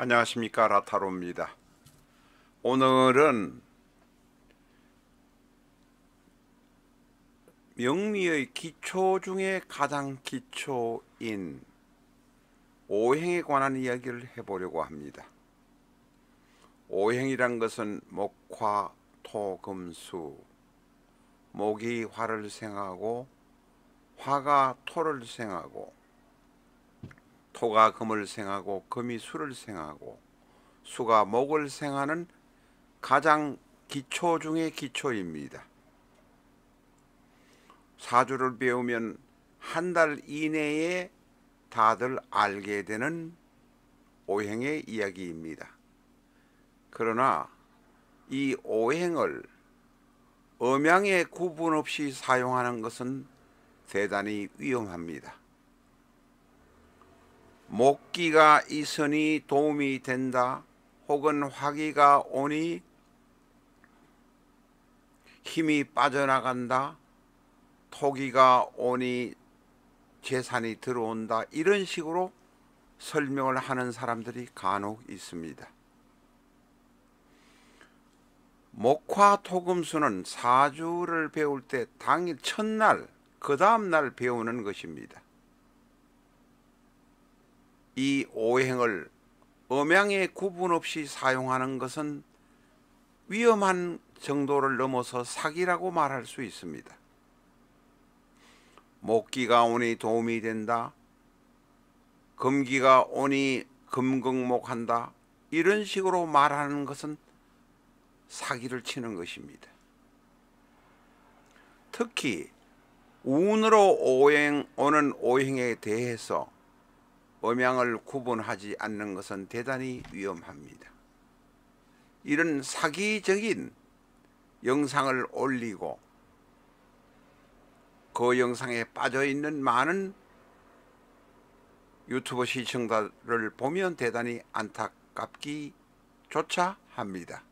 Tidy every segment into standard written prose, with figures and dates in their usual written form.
안녕하십니까, 라타로입니다. 오늘은 명리의 기초 중에 가장 기초인 오행에 관한 이야기를 해보려고 합니다. 오행이란 것은 목화, 토, 금, 수. 목이 화를 생하고 화가 토를 생하고 토가 금을 생하고 금이 수를 생하고 수가 목을 생하는 가장 기초 중의 기초입니다. 사주를 배우면 한 달 이내에 다들 알게 되는 오행의 이야기입니다. 그러나 이 오행을 음양의 구분 없이 사용하는 것은 대단히 위험합니다. 목기가 있으니 도움이 된다, 혹은 화기가 오니 힘이 빠져나간다, 토기가 오니 재산이 들어온다, 이런 식으로 설명을 하는 사람들이 간혹 있습니다. 목화토금수는 사주를 배울 때 당일 첫날 그 다음날 배우는 것입니다. 이 오행을 음양의 구분 없이 사용하는 것은 위험한 정도를 넘어서 사기라고 말할 수 있습니다. 목기가 오니 도움이 된다, 금기가 오니 금극목한다, 이런 식으로 말하는 것은 사기를 치는 것입니다. 특히 운으로 오는 오행에 대해서 음양을 구분하지 않는 것은 대단히 위험합니다. 이런 사기적인 영상을 올리고 그 영상에 빠져있는 많은 유튜브 시청자를 보면 대단히 안타깝기조차 합니다.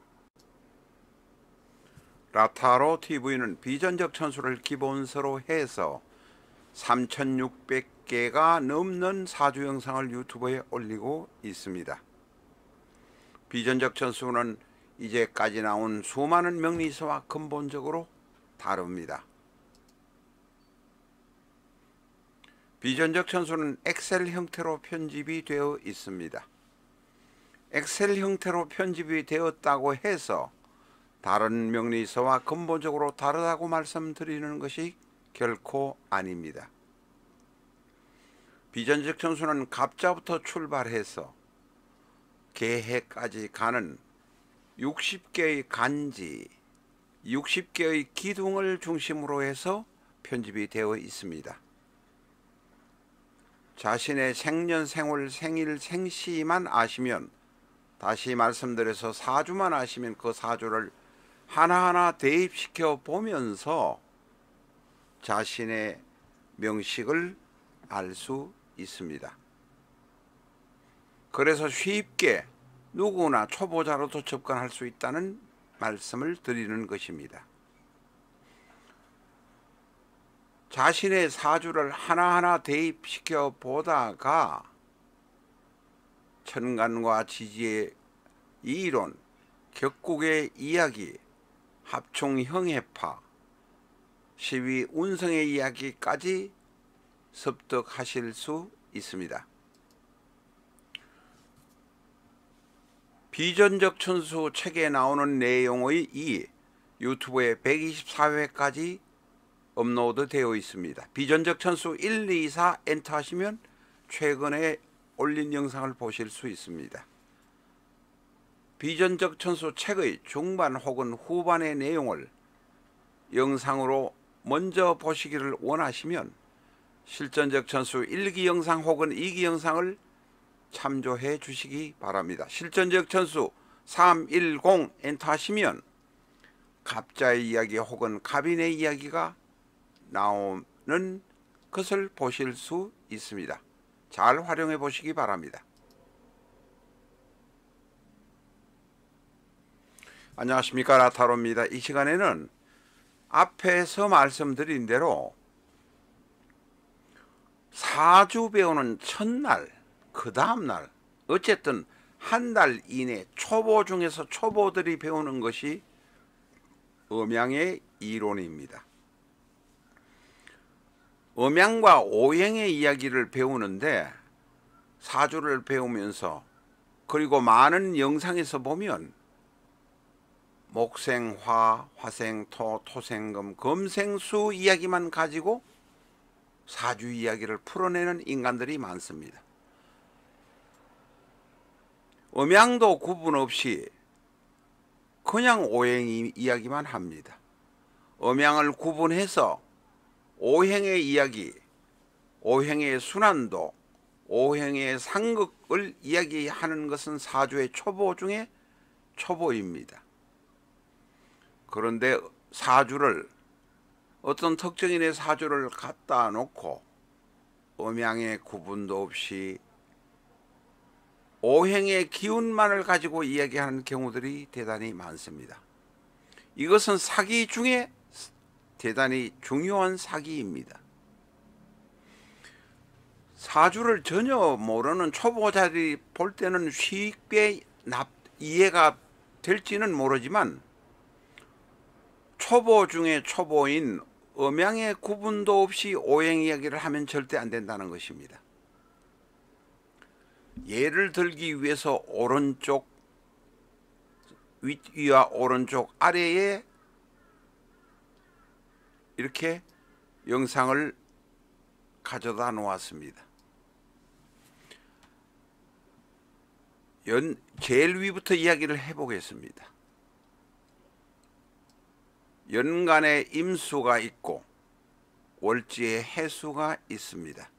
라타로 TV는 비전적 천수를 기본서로 해서 3,600개가 넘는 사주 영상을 유튜브에 올리고 있습니다. 비전적 천수는 이제까지 나온 수많은 명리서와 근본적으로 다릅니다. 비전적 천수는 엑셀 형태로 편집이 되어 있습니다. 엑셀 형태로 편집이 되었다고 해서 다른 명리서와 근본적으로 다르다고 말씀드리는 것이 결코 아닙니다. 비전적 천수는 갑자부터 출발해서 개해까지 가는 60개의 간지, 60개의 기둥을 중심으로 해서 편집이 되어 있습니다. 자신의 생년, 생월, 생일, 생시만 아시면, 다시 말씀드려서 사주만 아시면 그 사주를 하나하나 대입시켜 보면서 자신의 명식을 알 수 있습니다. 그래서 쉽게 누구나 초보자로도 접근할 수 있다는 말씀을 드리는 것입니다. 자신의 사주를 하나하나 대입시켜 보다가 천간과 지지의 이론, 격국의 이야기, 합충형해파, 시위 운성의 이야기까지 습득하실 수 있습니다. 비전적 천수 책에 나오는 내용의 이 유튜브에 124회까지 업로드 되어 있습니다. 비전적 천수 1, 2, 4 엔터 하시면 최근에 올린 영상을 보실 수 있습니다. 비전적 천수 책의 중반 혹은 후반의 내용을 영상으로 먼저 보시기를 원하시면 실전적 천수 1기 영상 혹은 2기 영상을 참조해 주시기 바랍니다. 실전적 천수 310 엔터 하시면 갑자의 이야기 혹은 갑인의 이야기가 나오는 것을 보실 수 있습니다. 잘 활용해 보시기 바랍니다. 안녕하십니까, 라타로입니다. 이 시간에는 앞에서 말씀드린 대로 사주 배우는 첫날, 그 다음날, 어쨌든 한 달 이내 초보 중에서 초보들이 배우는 것이 음양의 이론입니다. 음양과 오행의 이야기를 배우는데 사주를 배우면서 그리고 많은 영상에서 보면 목생화, 화생토, 토생금, 금생수 이야기만 가지고 사주 이야기를 풀어내는 인간들이 많습니다. 음양도 구분 없이 그냥 오행 이야기만 합니다. 음양을 구분해서 오행의 이야기, 오행의 순환도, 오행의 상극을 이야기하는 것은 사주의 초보 중에 초보입니다. 그런데 사주를 어떤 특정인의 사주를 갖다 놓고 음양의 구분도 없이 오행의 기운만을 가지고 이야기하는 경우들이 대단히 많습니다. 이것은 사기 중에 대단히 중요한 사기입니다. 사주를 전혀 모르는 초보자들이 볼 때는 쉽게 이해가 될지는 모르지만 초보 중에 초보인 음양의 구분도 없이 오행 이야기를 하면 절대 안 된다는 것입니다. 예를 들기 위해서 오른쪽 윗위와 오른쪽 아래에 이렇게 영상을 가져다 놓았습니다. 제일 위부터 이야기를 해보겠습니다. 연간에 임수가 있고 월지에 해수가 있습니다.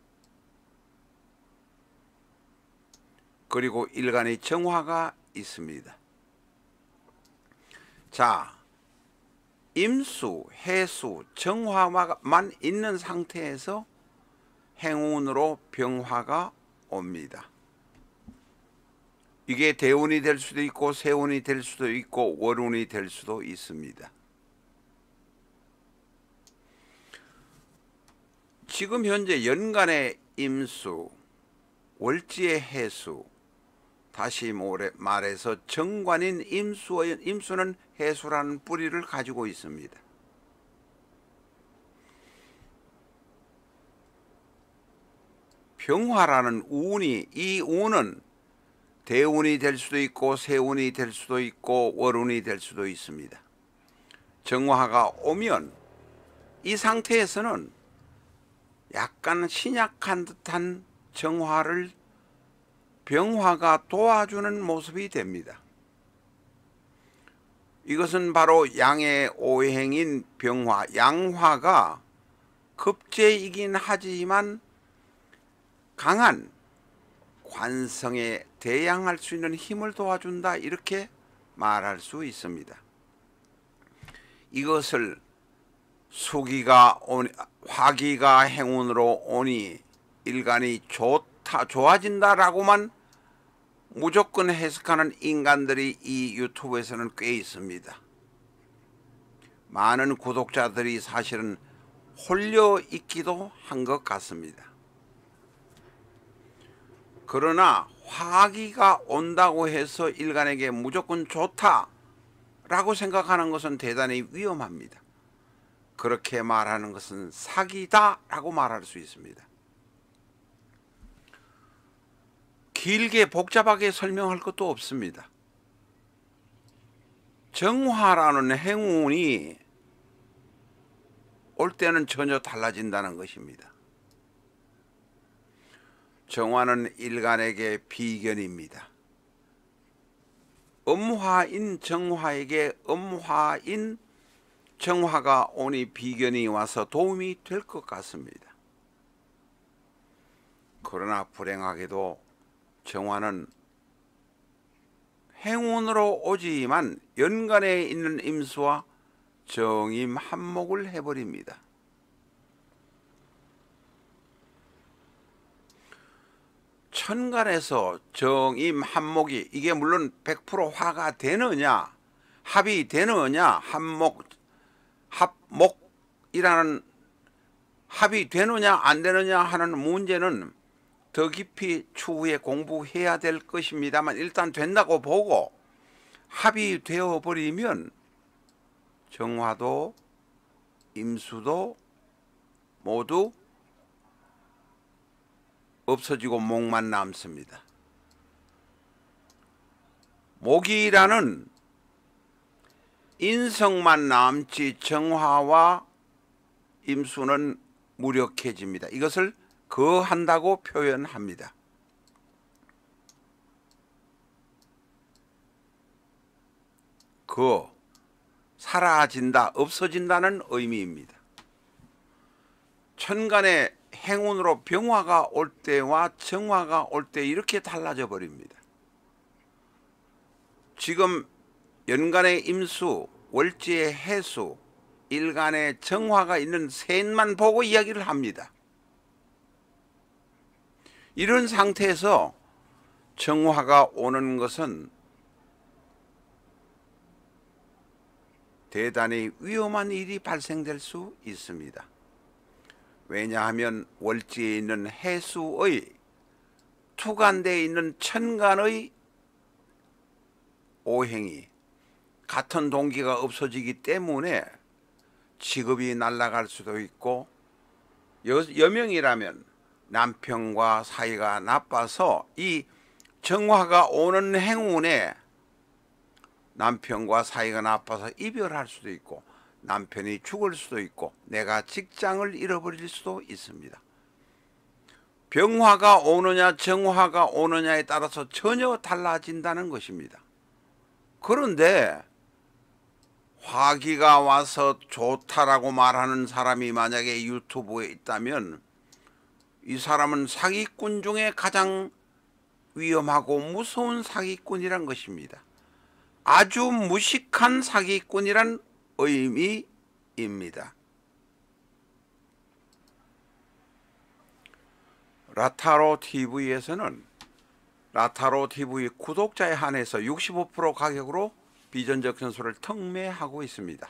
그리고 일간의 정화가 있습니다. 자, 임수, 해수, 정화만 있는 상태에서 행운으로 병화가 옵니다. 이게 대운이 될 수도 있고 세운이 될 수도 있고 월운이 될 수도 있습니다. 지금 현재 연간의 임수, 월지의 해수, 다시 말해서 정관인 임수는 해수라는 뿌리를 가지고 있습니다. 병화라는 운이, 이 운은 대운이 될 수도 있고 세운이 될 수도 있고 월운이 될 수도 있습니다. 정화가 오면 이 상태에서는 약간 신약한 듯한 정화를 병화가 도와주는 모습이 됩니다. 이것은 바로 양의 오행인 병화, 양화가 급제이긴 하지만 강한 관성에 대항할 수 있는 힘을 도와준다, 이렇게 말할 수 있습니다. 이것을 화기가 행운으로 오니 일간이 좋아진다라고만 무조건 해석하는 인간들이 이 유튜브에서는 꽤 있습니다. 많은 구독자들이 사실은 홀려 있기도 한 것 같습니다. 그러나 화기가 온다고 해서 일간에게 무조건 좋다라고 생각하는 것은 대단히 위험합니다. 그렇게 말하는 것은 사기다라고 말할 수 있습니다. 길게 복잡하게 설명할 것도 없습니다. 정화라는 행운이 올 때는 전혀 달라진다는 것입니다. 정화는 일간에게 비견입니다. 음화인 정화에게 음화인 정화가 오니 비견이 와서 도움이 될 것 같습니다. 그러나 불행하게도 정화는 행운으로 오지만 연간에 있는 임수와 정임 한목을 해버립니다. 천간에서 정임 한목이 이게 물론 100% 화가 되느냐, 합이 되느냐, 합목이라는 합이 되느냐 안 되느냐 하는 문제는 더 깊이 추후에 공부해야 될 것입니다만 일단 된다고 보고 합의되어 버리면 정화도 임수도 모두 없어지고 목만 남습니다. 목이라는 인성만 남지 정화와 임수는 무력해집니다. 이것을 거한다고 표현합니다. 사라진다, 없어진다는 의미입니다. 천간의 행운으로 병화가 올 때와 정화가 올 때 이렇게 달라져 버립니다. 지금 연간의 임수, 월지의 해수, 일간의 정화가 있는 셋만 보고 이야기를 합니다. 이런 상태에서 정화가 오는 것은 대단히 위험한 일이 발생될 수 있습니다. 왜냐하면 월지에 있는 해수의 투간대에 있는 천간의 오행이 같은 동기가 없어지기 때문에 직업이 날아갈 수도 있고, 여명이라면 남편과 사이가 나빠서 이 정화가 오는 행운에 남편과 사이가 나빠서 이별할 수도 있고, 남편이 죽을 수도 있고, 내가 직장을 잃어버릴 수도 있습니다. 병화가 오느냐 정화가 오느냐에 따라서 전혀 달라진다는 것입니다. 그런데 화기가 와서 좋다라고 말하는 사람이 만약에 유튜브에 있다면 이 사람은 사기꾼 중에 가장 위험하고 무서운 사기꾼이란 것입니다. 아주 무식한 사기꾼이란 의미입니다. 라타로TV에서는 라타로TV 구독자에 한해서 65% 가격으로 비전적 전술을 특매하고 있습니다.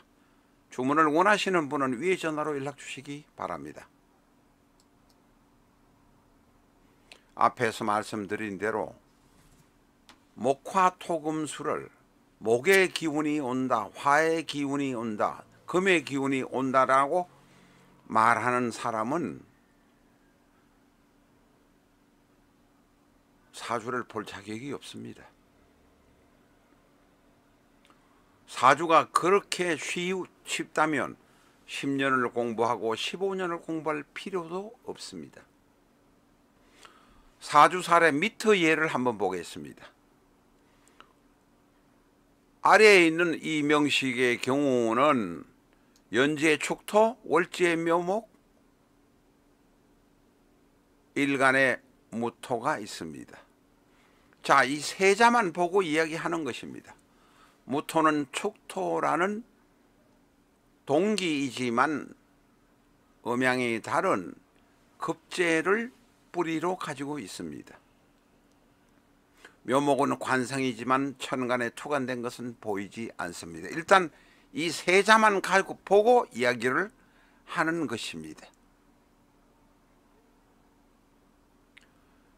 주문을 원하시는 분은 위에 전화로 연락 주시기 바랍니다. 앞에서 말씀드린 대로 목화토금수를 목의 기운이 온다, 화의 기운이 온다, 금의 기운이 온다라고 말하는 사람은 사주를 볼 자격이 없습니다. 사주가 그렇게 쉽다면 10년을 공부하고 15년을 공부할 필요도 없습니다. 사주살의 미터 예를 한번 보겠습니다. 아래에 있는 이 명식의 경우는 연지의 축토, 월지의 묘목, 일간의 무토가 있습니다. 자, 이 세 자만 보고 이야기하는 것입니다. 무토는 축토라는 동기이지만 음양이 다른 급제를 뿌리로 가지고 있습니다. 묘목은 관성이지만 천간에 투간된 것은 보이지 않습니다. 일단 이 세 자만 가지고 보고 이야기를 하는 것입니다.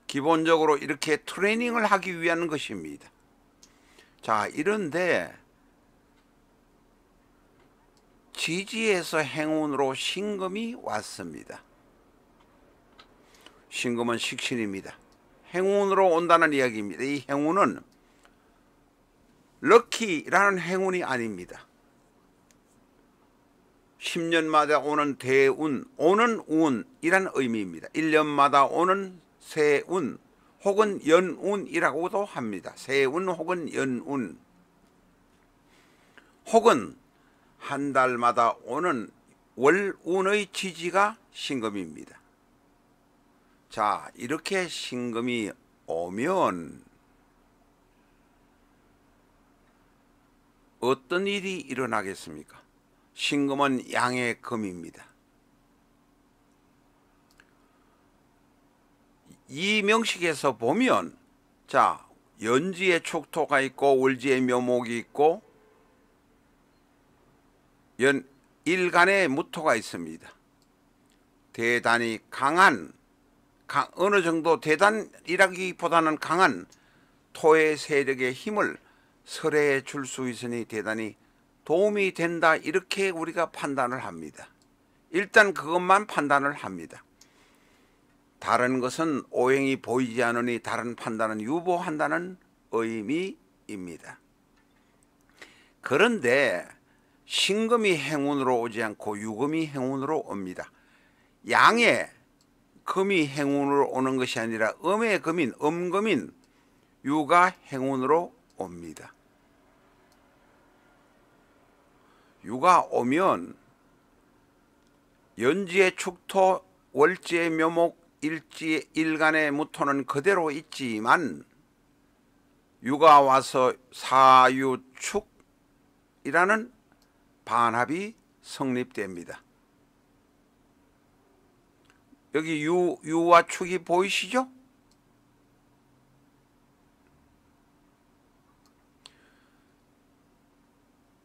기본적으로 이렇게 트레이닝을 하기 위한 것입니다. 자, 이런데 지지에서 행운으로 신금이 왔습니다. 신금은 식신입니다. 행운으로 온다는 이야기입니다. 이 행운은 럭키라는 행운이 아닙니다. 10년마다 오는 대운, 오는 운이란 의미입니다. 1년마다 오는 세운 혹은 연운이라고도 합니다. 세운 혹은 연운, 혹은 한 달마다 오는 월운의 지지가 신금입니다. 자, 이렇게 신금이 오면 어떤 일이 일어나겠습니까? 신금은 양의 금입니다. 이 명식에서 보면, 자, 연지에 축토가 있고 월지에 묘목이 있고 일간에 무토가 있습니다. 대단히 강한 어느 정도 대단이라기보다는 강한 토의 세력의 힘을 설해해 줄 수 있으니 대단히 도움이 된다, 이렇게 우리가 판단을 합니다. 일단 그것만 판단을 합니다. 다른 것은 오행이 보이지 않으니 다른 판단은 유보한다는 의미입니다. 그런데 신금이 행운으로 오지 않고 유금이 행운으로 옵니다. 양의 금이 행운으로 오는 것이 아니라 음의 금인, 음금인 유가 행운으로 옵니다. 유가 오면 연지의 축토, 월지의 묘목, 일지 일간의 무토는 그대로 있지만 유가 와서 사유축이라는 반합이 성립됩니다. 여기 유와 축이 보이시죠?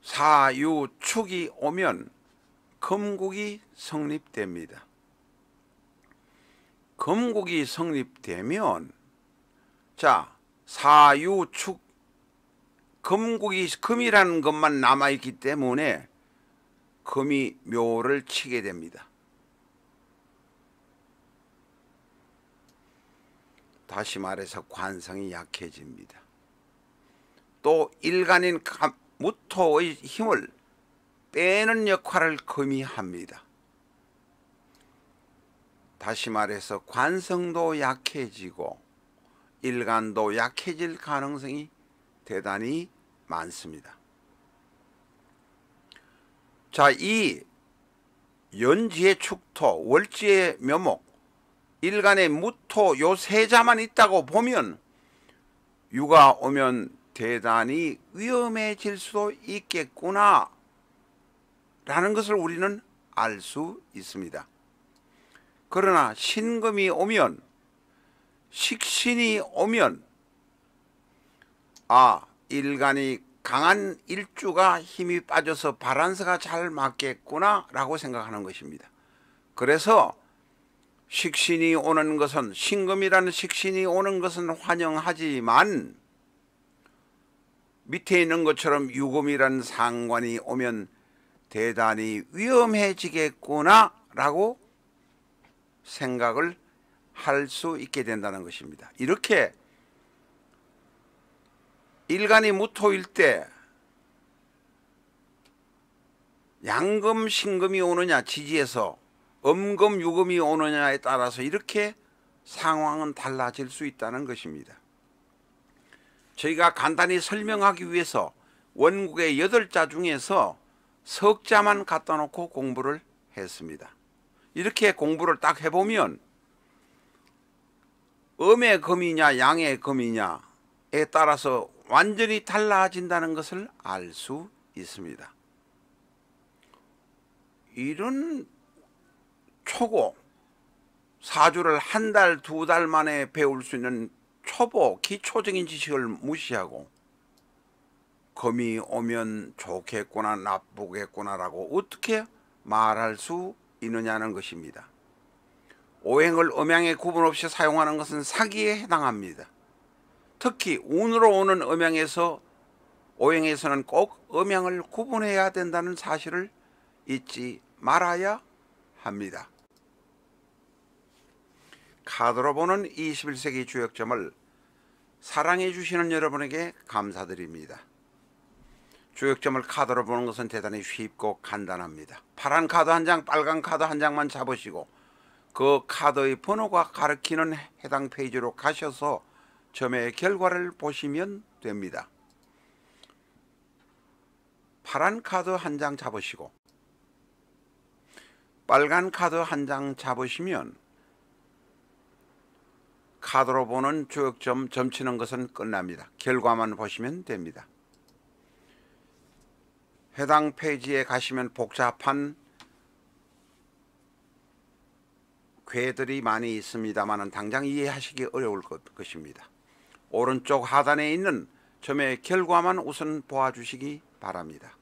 사유축이 오면 금국이 성립됩니다. 금국이 성립되면, 자, 사유축, 금이라는 것만 남아있기 때문에 금이 묘를 치게 됩니다. 다시 말해서 관성이 약해집니다. 또 일간인 무토의 힘을 빼는 역할을 금이 합니다. 다시 말해서 관성도 약해지고 일간도 약해질 가능성이 대단히 많습니다. 자, 이 연지의 축토, 월지의 묘목, 일간의 무토, 요 세 자만 있다고 보면 유가 오면 대단히 위험해질 수도 있겠구나 라는 것을 우리는 알 수 있습니다. 그러나 신금이 오면, 식신이 오면, 일간이 강한 일주가 힘이 빠져서 바란스가 잘 맞겠구나 라고 생각하는 것입니다. 그래서 식신이 오는 것은, 신금이라는 식신이 오는 것은 환영하지만 밑에 있는 것처럼 유금이라는 상관이 오면 대단히 위험해지겠구나 라고 생각을 할 수 있게 된다는 것입니다. 이렇게 일간이 무토일 때 양금 신금이 오느냐 지지에서 음금 유금이 오느냐에 따라서 이렇게 상황은 달라질 수 있다는 것입니다. 저희가 간단히 설명하기 위해서 원국의 8자 중에서 석자만 갖다 놓고 공부를 했습니다. 이렇게 공부를 딱 해보면 음의 금이냐 양의 금이냐에 따라서 완전히 달라진다는 것을 알 수 있습니다. 이런 초고, 사주를 한 달, 2달 만에 배울 수 있는 초보, 기초적인 지식을 무시하고 금이 오면 좋겠구나 나쁘겠구나라고 어떻게 말할 수 있느냐는 것입니다. 오행을 음양에 구분 없이 사용하는 것은 사기에 해당합니다. 특히 운으로 오는 음양에서, 오행에서는 꼭 음양을 구분해야 된다는 사실을 잊지 말아야 합니다. 카드로 보는 21세기 주역점을 사랑해 주시는 여러분에게 감사드립니다. 주역점을 카드로 보는 것은 대단히 쉽고 간단합니다. 파란 카드 한 장, 빨간 카드 한 장만 잡으시고 그 카드의 번호가 가리키는 해당 페이지로 가셔서 점의 결과를 보시면 됩니다. 파란 카드 한 장 잡으시고 빨간 카드 한 장 잡으시면 카드로 보는 주역점 점치는 것은 끝납니다. 결과만 보시면 됩니다. 해당 페이지에 가시면 복잡한 궤들이 많이 있습니다만 당장 이해하시기 어려울 것입니다. 오른쪽 하단에 있는 점의 결과만 우선 보아주시기 바랍니다.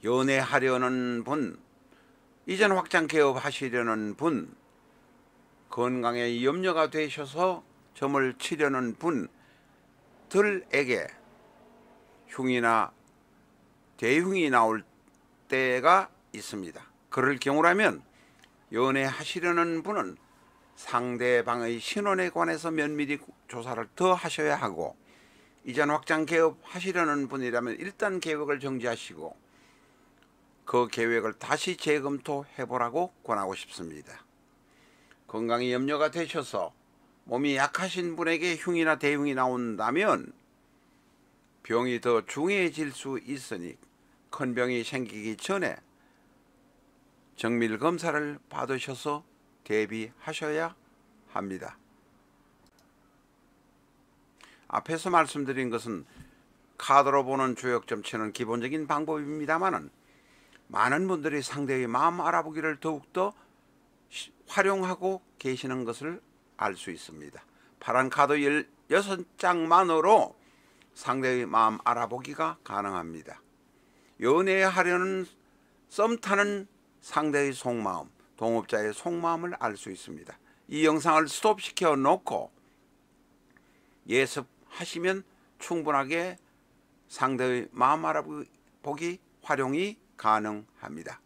연애하려는 분, 이전 확장 개업 하시려는 분, 건강에 염려가 되셔서 점을 치려는 분들에게 흉이나 대흉이 나올 때가 있습니다. 그럴 경우라면 연애하시려는 분은 상대방의 신원에 관해서 면밀히 조사를 더 하셔야 하고, 이전 확장 개업하시려는 분이라면 일단 계획을 정지하시고 그 계획을 다시 재검토해 보라고 권하고 싶습니다. 건강에 염려가 되셔서 몸이 약하신 분에게 흉이나 대흉이 나온다면 병이 더 중해질 수 있으니 큰 병이 생기기 전에 정밀 검사를 받으셔서 대비하셔야 합니다. 앞에서 말씀드린 것은 카드로 보는 주역점 치는 기본적인 방법입니다만은, 많은 분들이 상대의 마음 알아보기를 더욱더 활용하고 계시는 것을 알 수 있습니다. 파란 카드 16장만으로 상대의 마음 알아보기가 가능합니다. 연애하려는, 썸 타는 상대의 속마음, 동업자의 속마음을 알 수 있습니다. 이 영상을 스톱시켜 놓고 예습하시면 충분하게 상대의 마음 알아보기 활용이 가능합니다.